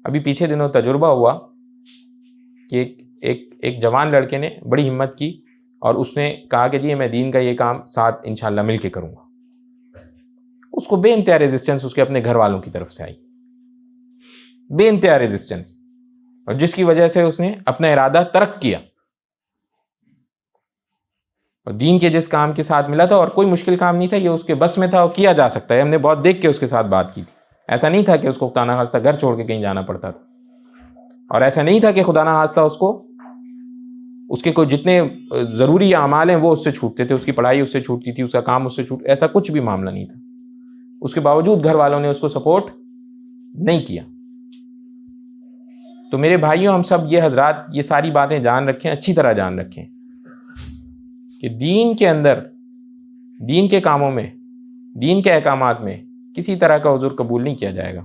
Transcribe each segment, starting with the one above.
ابھی پیچھے دنوں تجربہ ہوا کہ ایک جوان لڑکے نے بڑی ہمت کی اور اس نے کہا کہ جی میں دین کا یہ کام ساتھ انشاءاللہ مل کے کروں گا. اس کو بے انتہا ریزسٹنس اس کے اپنے گھر والوں کی طرف سے آئی, بے انتہا ریزسٹنس, اور جس کی وجہ سے اس نے اپنا ارادہ ترک کیا. اور دین کے جس کام کے ساتھ ملا تھا, اور کوئی مشکل کام نہیں تھا, یہ اس کے بس میں تھا اور کیا جا سکتا ہے. ہم نے بہت دیکھ کے اس کے ساتھ بات کی تھی. ایسا نہیں تھا کہ اس کو خدا نخواستہ گھر چھوڑ کے کہیں جانا پڑتا تھا, اور ایسا نہیں تھا کہ خدا نخواستہ اس کے کوئی جتنے ضروری اعمال ہیں وہ اس سے چھوٹتے تھے, اس کی پڑھائی اس سے چھوٹتی تھی, اس کا کام اس سے ایسا کچھ بھی معاملہ نہیں تھا. اس کے باوجود گھر والوں نے اس کو سپورٹ نہیں کیا. تو میرے بھائیوں, ہم سب یہ حضرات یہ ساری باتیں جان رکھیں, اچھی طرح جان رکھیں کہ دین کے اندر, دین کے کاموں میں, دین کے احکامات میں کسی طرح کا عذر قبول نہیں کیا جائے گا.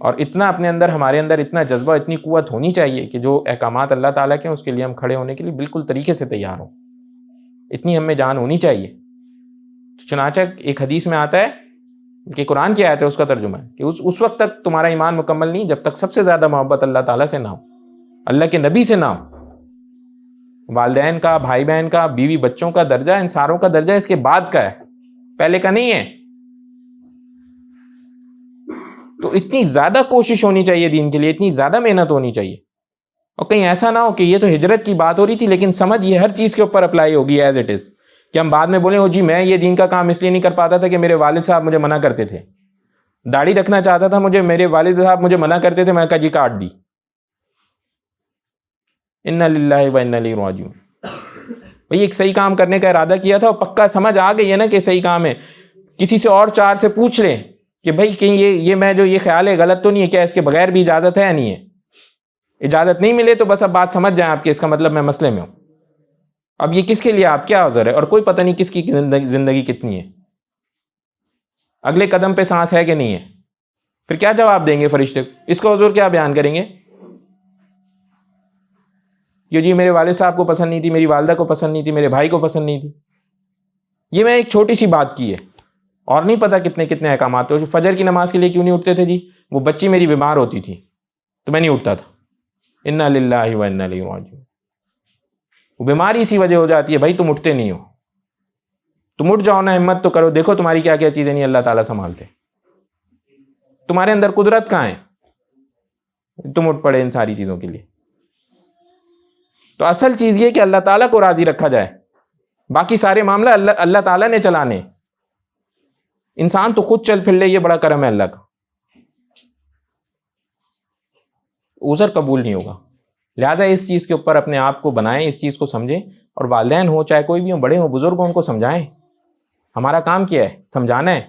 اور اتنا اپنے اندر, ہمارے اندر اتنا جذبہ, اتنی قوت ہونی چاہیے کہ جو احکامات اللہ تعالیٰ کے ہیں اس کے لیے ہم کھڑے ہونے کے لیے بالکل طریقے سے تیار ہوں. اتنی ہم میں جان ہونی چاہیے. چنانچہ ایک حدیث میں آتا ہے کہ قرآن کی آیت ہے, اس کا ترجمہ ہے کہ اس وقت تک تمہارا ایمان مکمل نہیں جب تک سب سے زیادہ محبت اللہ تعالیٰ سے نہ ہو, اللہ کے نبی سے نہ ہو. والدین کا, بھائی بہن کا, بیوی بچوں کا درجہ, ان ساروں کا درجہ اس کے بعد کا ہے, پہلے کا نہیں ہے. تو اتنی زیادہ کوشش ہونی چاہیے دین کے لیے, اتنی زیادہ محنت ہونی چاہیے. اور کہیں ایسا نہ ہو کہ یہ تو ہجرت کی بات ہو رہی تھی لیکن سمجھ یہ ہر چیز کے اوپر اپلائی ہوگی ایز اٹ از, کہ ہم بعد میں بولیں جی میں یہ دین کا کام اس لیے نہیں کر پاتا تھا کہ میرے والد صاحب مجھے منع کرتے تھے, داڑھی رکھنا چاہتا تھا میرے والد صاحب مجھے منع کرتے تھے, میں کہا جی کاٹ دی. انا للہ و انا الیہ راجعون. بھئی ایک صحیح کام کرنے کا ارادہ کیا تھا اور پکا سمجھ آ گئی ہے نا کہ صحیح کام ہے. کسی سے اور چار سے پوچھ لیں کہ بھئی کہیں یہ میں جو یہ خیال ہے غلط تو نہیں ہے, کیا اس کے بغیر بھی اجازت ہے یا نہیں ہے. اجازت نہیں ملے تو بس اب بات سمجھ جائیں آپ کہ اس کا مطلب میں مسئلے میں ہوں. اب یہ کس کے لیے آپ کیا عذر ہے, اور کوئی پتہ نہیں کس کی زندگی کتنی ہے, اگلے قدم پہ سانس ہے کہ نہیں ہے. پھر کیا جواب دیں گے فرشتے کو, اس کا عذر کیا بیان کریں گے کہ جی میرے والد صاحب کو پسند نہیں تھی, میری والدہ کو پسند نہیں تھی, میرے بھائی کو پسند نہیں تھی. یہ میں ایک چھوٹی سی بات کی ہے, اور نہیں پتا کتنے کتنے احکامات ہو. فجر کی نماز کے لیے کیوں نہیں اٹھتے تھے جی, وہ بچی میری بیمار ہوتی تھی تو میں نہیں اٹھتا تھا. انا للہ و انا الیہ راجعون. وہ بیماری اسی وجہ ہو جاتی ہے, بھائی تم اٹھتے نہیں ہو, تم اٹھ جاؤ نا, ہمت تو کرو, دیکھو تمہاری کیا کیا چیزیں نہیں اللہ تعالیٰ سنبھالتے. تمہارے اندر قدرت کہاں ہے, تم اٹھ پڑے ان ساری چیزوں کے لیے. تو اصل چیز یہ کہ اللہ تعالیٰ کو راضی رکھا جائے, باقی سارے معاملہ اللہ تعالیٰ نے چلانے. انسان تو خود چل پھر لے, یہ بڑا کرم ہے اللہ کا. عذر قبول نہیں ہوگا. لہٰذا اس چیز کے اوپر اپنے آپ کو بنائیں, اس چیز کو سمجھیں, اور والدین ہو چاہے کوئی بھی ہو, بڑے ہوں بزرگ ہوں, ان کو سمجھائیں. ہمارا کام کیا ہے, سمجھانا ہے.